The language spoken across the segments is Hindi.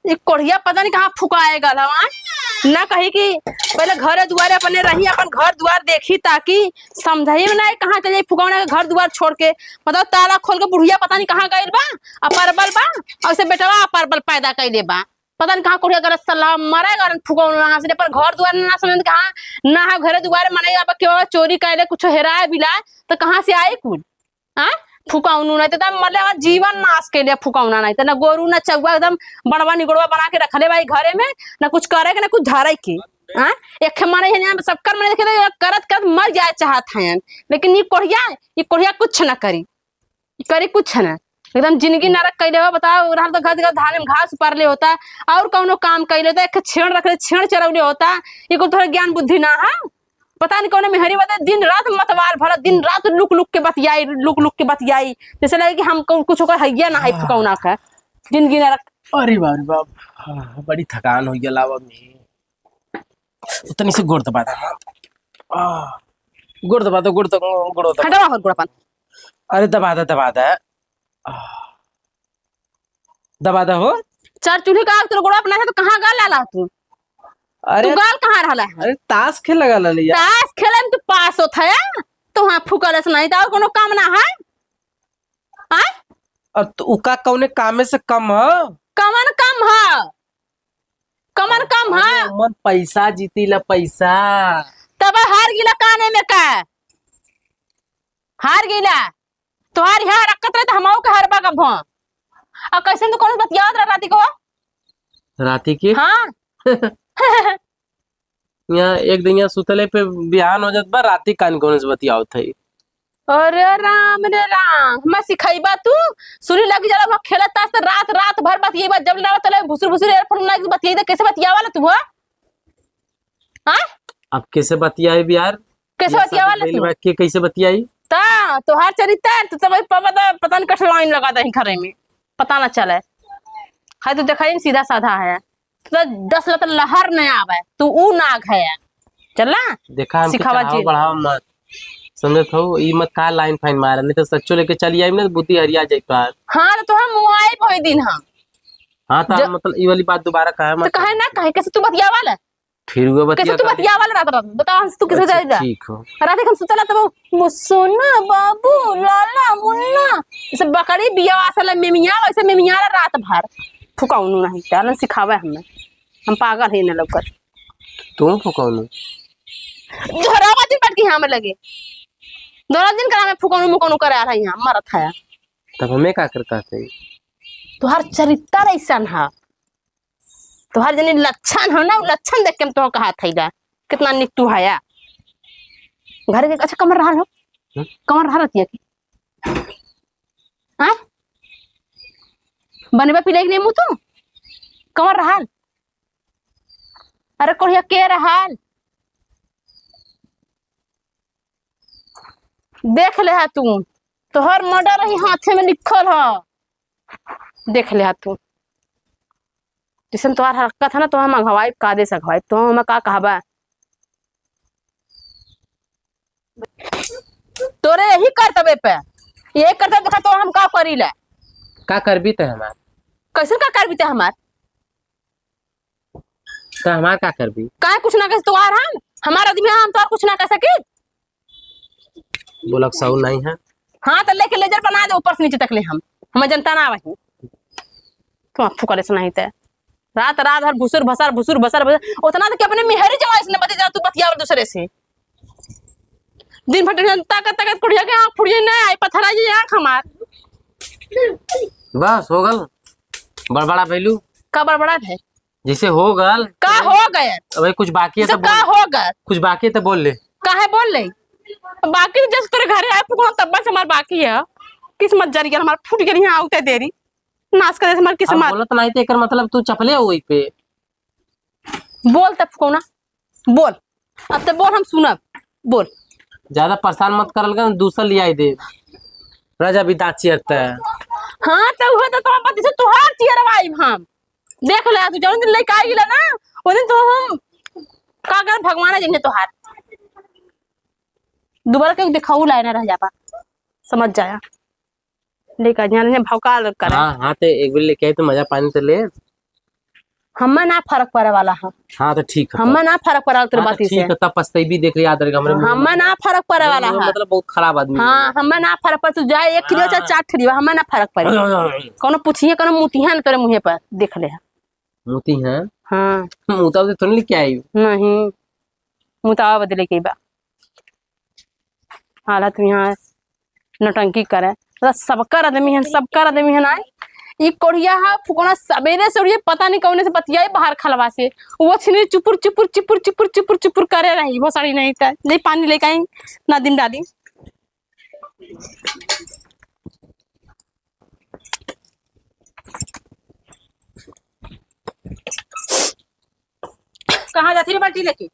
ये कोढ़िया पता नहीं कहाँ फुकाएगा लवा ना कही कि पहले घर दुआरे अपने रही अपन घर द्वार देखी ताकि समझाई में ना कहाँ चले फुकाने का घर द्वार छोड़ के मतलब ताला खोल के बुढ़िया पता नहीं कहाँ गई बा अपरबल बा और से बेटवा अपरबल पैदा कैले बा पता नहीं कहाँ कोढ़िया गलत सलाह मरेगा फुकाने से पर घर द्वार ना समझ कहाँ ना है घर द्वारे मने अब क्यों चोरी कैले कुछ हेराए बिलाए तो कहाँ से आए कुल हाँ फुकाउनु नहीं तो मतलब जीवन नाश के लिए फुकाउना नहीं तो ना गोरू ना चौवा एकदम बड़वा निगड़वा बना के रखले भाई घरे में ना कुछ करे के ना कुछ धरे के हाँ एक माने है सबकर मैंने देखे करत करत मर जाए चाहत हैं लेकिन ये कोढ़िया कुछ ना करी करी कुछ ना एकदम जिंदगी नरक कैले हो बताओ रहा तो घर धान में घास उपार ले होता और कौनो काम कैले होता एक छेड़ रख छेड़ चरौले होता ये को थोड़ा ज्ञान बुद्धि ना है पता नहीं कौन में हरी बात दिन रात मतवार भरा दिन रात लुक लुक के बतियाई जैसे लगे कि हम कुछ को हैया ना है फुकौना का जिंदगी ना रख अरे बाप हाँ, बड़ी थकान हो गया लावा में उतनी से गुड़ दबा गुड़ दबा दो हटवा हो गुड़पन अरे दबा दो हो चार चूल्हे का तेरे गुड़ा अपना है तो कहाँ गाल लाला तू अरे तू गाल कहाँ रहा है अरे ताश खेल लगा लिया ताश खेले में तू पास होता है तो वहाँ फुकले से नहीं था और कोनो काम ना है हाँ और तू उका कौने कामे से कम है कमन कम है मन पैसा जीती ला पैसा तब हार गिला काने में का हार गिला तुम्हारी यहाँ रखत रहे तो हमाओ के हरबा का भो और कैसे तो कौन बतियावत रहा राती की हाँ यहाँ एक दिन यहाँ सुतले पे बिहान हो जात बा राती कान कौन से बतियाओ थे अरे राम रे राम मैं सिखाईबा तू सुनी लगी जरा वहाँ खेलत तास रात भर बतियाईबा जब ना तले भुसुर एयरफोन लगी बतियाई कैसे बतियावाला तू हाँ अब कैसे बतियाई भी यार कैसे बतियावाला तू के कैसे बतियाई ता तोहार चरित्र तो तब पता नहीं कठ लाइन लगा दे घरे में पता ना चले है तो देखा सीधा साधा है तो 10 लत लहर नहीं आवे तू ऊ नाग है चलना देखा हम सिखावा जी बढ़ाओ मत समझत हो ई मत का लाइन फाइन मार नहीं तो सच्चो लेके चली आई ना बुद्धि हरिया जाई पार हां तो हम मुआई भई दिन हम हां तो मतलब ई वाली बात दोबारा कहे मत तो कहे ना कहे कैसे तू बतिया वाला फिर वो बतिया कैसे तू बतिया वाला रात बता तू कैसे जाएगा ठीक हो रात हम सुतला तब मुसोना बाबू लाला मुन्ना इसे बकरी बिया असला मेमिया वैसे मेमिया रात भर फुकाउनु नहीं तालन सिखावे हमें हम पागल है न लौकर तुम फुकाउनु धरावा दिन बैठ के यहां में लगे दोनों दिन करा में फुकाउनु मुकाउनु करे आ रहा यहां मरत है तब हमें का करता थे तुहार चरित्र ऐसा है तुहार जनी लक्षण है ना लक्षण देख के तो कहा थैला कितना निक तू है घर के अच्छा कमर रहा हो कमर रहा रहती है की हां बनबे पिले नहीं मु तू कमर रहा अरे कोढ़िया के रहा देख ले है तू तोहर मर्डर ही हाथे में लिखल है देख ले है तू जिसन तोहार हरकत है ना तो हम अगवाई का दे सकवाई तो हम का कहबा तोरे यही करतबे पे ये करते देखा तो हम का करी ले का करबी त हमार कैसे का करबी ते हमार तो हमार का करबी काहे कुछ ना कैसे तोहार हम हमार आदमी हम तो कुछ ना कर सके बोलक साउ नहीं है हां तो लेके लेजर बना दे ऊपर से नीचे तक ले हम जनता ना वही तुम अफू करे से नहीं ते रात भर भुसुर भसर उतना तो अपने मेहरी जवाइस ने बते जा तू बतिया दूसरे से दिन भर ताकत कुड़िया के आंख फुड़िए नहीं आई पत्थरा जी आंख हमार बस हो गल बड़बड़ा भैलू का बड़बड़ा है जैसे हो गल का हो गया अबे कुछ बाकी है तो का हो गया कुछ बाकी है तो बोल ले काहे बोल ले बाकी जब तेरे घरे आए फुकना तब से हमार बाकी है किस्मत जरी गल हमार फूट गई यहां आउते देरी नाश करे हमार किस्मत बोलत नहीं ते एकर मतलब तू चपले हो वही पे बोल तब फुकना बोल अब तो बोल हम सुनब बोल ज्यादा परेशान मत करल का दूसरा ले आई दे राजा भी दांत चिरता है हां तो हो तो पति से तोहार चिरवाई हम देख ले तू जौन दिन लेके आई ना ओ दिन तो हम का कर भगवान जिने तोहार दोबारा के दिखाऊ लाइन रह जापा समझ जाया लेकर जाने भौकाल करे हां हां ते एक बार लेके आई तो मजा पानी तो ले हमें ना फर्क पड़े वाला है। हाँ तो ठीक है हमें ना फर्क पड़ा तेरे हाँ, तो बाती से। ठीक है तब पछताई भी देख रही याद रहेगा हमरे मुंह हमें ना फर्क पड़े वाला में, है। मतलब बहुत खराब आदमी हाँ हमें ना फर्क पड़े, तू जाए 1 किलो चाहे 4 ठिरिया, हमें ना फर्क पड़े। है। कोनो पूछिए कोनो मुतिया ना तेरे मुँह पर देख ले। मोती हैं हाँ मोता से थोड़ी लेके आई नहीं मुतावा बदले के बा हालत यहाँ नटंकी करे। सबकर आदमी है ना। ये कोढ़िया है फुकोना सवेरे से उड़िए पता नहीं कौन से बतियाई बाहर खलवा से वो छिनी चुपुर चुपुर चुपुर चुपुर चुपुर चुपुर करे रही वो साड़ी नहीं था नहीं पानी लेके आई ना दिन डाली। कहाँ जाती रे बाल्टी लेके?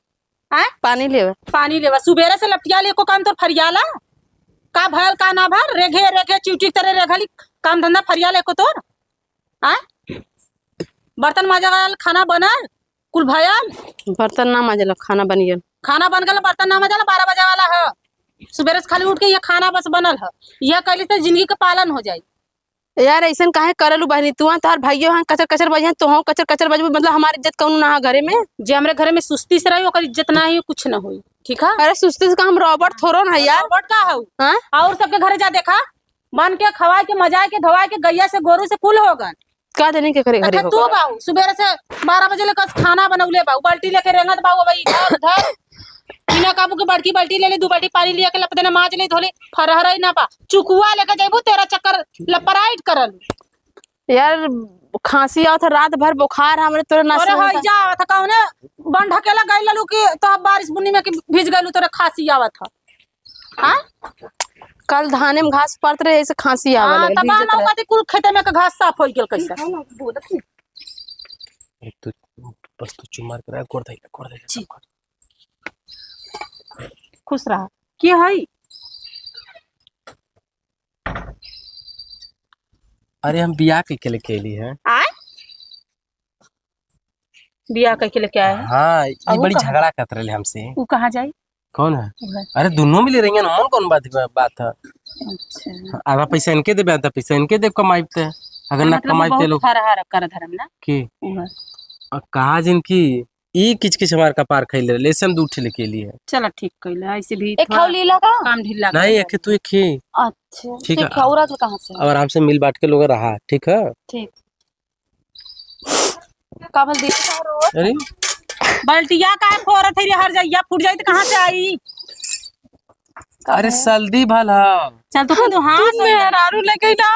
हैं? पानी ले पानी लेवा सुबेरे से लपटिया ले को काम तो फरियाला का भयल का ना भर रेघे रेघे चिवटी तरह रेघली काम धंधा फरिया ले को तोर हैं? बर्तन माजल खाना बनल कुल भयल बर्तन ना माजल खाना बनियल खाना बन गल बर्तन ना मजल 12 बजे वाला है सुबेरे से खाली उठ के ये खाना बस बनल है यह कैली से जिंदगी का पालन हो जाए। यार ऐसा काहे करलू बहनी तू तार भाइयों हाँ कचर कचर बजे तो हम कचर कचर बजबू मतलब हमारी इज्जत कौन ना घरे में जे हमरे घर में सुस्ती से रही ओकर इज्जत ना ही कुछ ना हुई ठीक है। अरे सुस्ती से हम रॉबर्ट थोरो ना यार रॉबर्ट का हूँ हाँ? और सबके घरे जा देखा बन के खवा के मजा के धोवा के गैया से गोरू से कुल होगन का देने के करे घरे तू बाबू सुबेरे से 12 बजे लेकर खाना बनौले बाबू बाल्टी लेके रेंगत बाबू भाई इधर उधर बिना काबू के बड़की बाल्टी ले ले 2 बाल्टी पानी लिया के लप देना माज ले धोले फरहरा ही ना पा चुकुआ लेके जाबू तेरा चक्कर लपराइट करल यार खांसी आवत रात भर बुखार हमरे तोरे ना अरे हई जा आवत कौने बन ढकेला गइल ललू कि तो बारिश बुन्नी में कि भीज गइलू तोरे खांसी आवत ह हां कल धाने में घास पड़त रहे ऐसे खांसी आवे हां लगल तब ना ओकते कुल खेते में के घास साफ होई गेल कैसे तू बस तू चुमार कर कर दे खुश रहा के हई अरे हम बियाह के लिए केली है आय बियाह के लेके आए हैं हाँ ये बड़ी झगड़ा करत रहे हमसे ऊ कहां जाई कौन है अरे दोनों मिले रही मन कौन बात है अच्छा आधा पैसा इनके दे आधा पैसा इनके दे कमाई पे अगर ना कमाई पे लोग फरहर कर धर्म ना की कहा जिनकी ई किच किच हमार कपार खैले रहे लेसन दूठ लेके लिए चलो ठीक कइला ऐसे भी एक खाओ लीला का काम ढीला नहीं एक तू एक ही अच्छा ठीक है खाऊरा तो कहां से और आराम से मिल बांट के लोग रहा ठीक है ठीक काबल दे अरे बाल्टिया काहे फोरत है हर जाइया फूट जाई तो कहां से आई अरे सल्दी भला चल तो हां मेहरारू लेके ना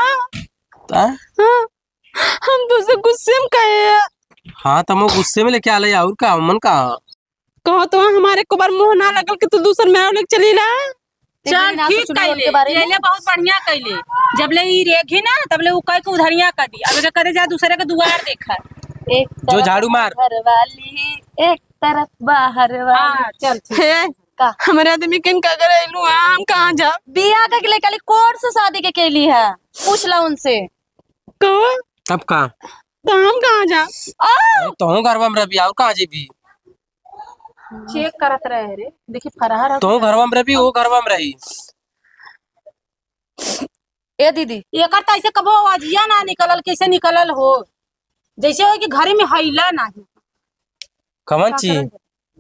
हम तुझसे गुस्से में कहे हाँ तो गुस्से में लेके आ ले और का मन का कहो तो हमारे को बार मुंह ना लगल कि तू दूसर मेहरारू लेके चली ना चल ठीक कइले ये बहुत बढ़िया कइले जब ले ई रेघी ना तब ले उ कई को उधरिया कर दी अब करे जा दूसरे के दुआर देखा एक जो झाड़ू मार घर वाली एक तरफ बाहर वाली हां चल ठीक का हमारे आदमी किन का करेलू हम कहां जा बियाह के लिए खाली कोर्स शादी के लिए है पूछ ला उनसे कहो तब का तो हम कहां जा तो हूँ घरवा में रही और कहाँ जेबी चेक करत रहे रे देखी फरहर तो घरवा में रही वो घरवा में रही ए दीदी एकर त ऐसे कबो आवाजिया ना निकलल कैसे निकलल हो जैसे हो कि घरे में हैला नहीं कमन ची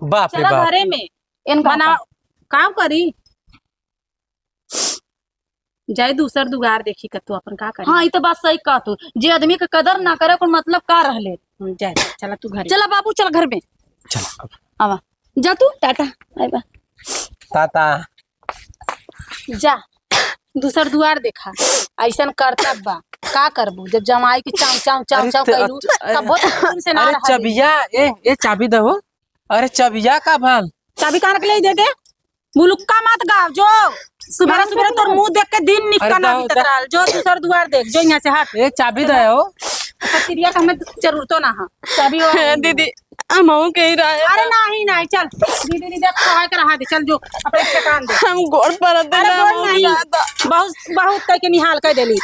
बाप रे चला बाप घरे में इनका बना काम करी जाए दूसर दुगार देखी का तू अपन का करी हां ई तो बात सही कहा तू जे आदमी के कदर ना करे कोई मतलब का रहले जाए चला तू घरे चला बाबू चल घर में चल आवा जा तू टाटा बाय बाय ताता जा दूसर दुआर देखा ऐसा करता बा का करबू जब जमाई की चाव चाव चाव चाव कइलू तब बहुत से ना अरे रहा चबिया ए चाबी दहो अरे चबिया का भाल चाबी कहां के ले दे दे मुलुक्का मत गाव जो सुबह सुबह तोर मुंह देख के दिन निकलना अरे भी तकराल जो दूसर दुआर देख जो यहां से हट ए चाबी दहो चिड़िया का हमें जरूरत ना हां चाबी हो दीदी हम कह रहा है अरे नहीं चल दीदी दीदी खवा के रहा दे चल जो अपने ठिकान दे हम गोड़ पर अरे बोल नहीं बहुत बहुत कह के निहाल कर देली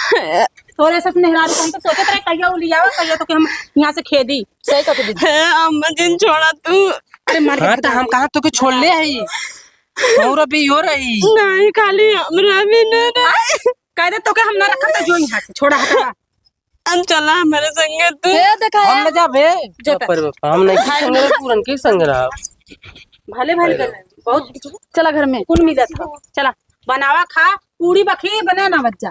थोड़े से नेहरारू हम तो सोचत रहे कहिया लियावा कहिया तो कि हम यहां से खेदी सही कहते दीदी अम्मा जिन छोड़ा तू अरे मर हाँ तो हम कहाँ तो छोड़ ले है और अभी हो रही नहीं खाली हमरा भी ना कह दे तो के हम ना रखा था जो यहां से छोड़ा हटा चला मेरे संगे तू देखा हम न जाबे पर बापा हम नहीं संग रह पूरन के संग रह भले भले कर बहुत चला घर में कुल मिलत था चला बनावा खा पूरी बखी बना ना बच्चा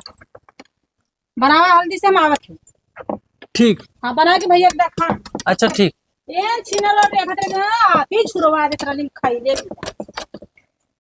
बनावा हल्दी से मावत है ठीक हाँ बना के भैया खा अच्छा ठीक ए छिनलो देखत रे आती छुरवा देत रही खाई ले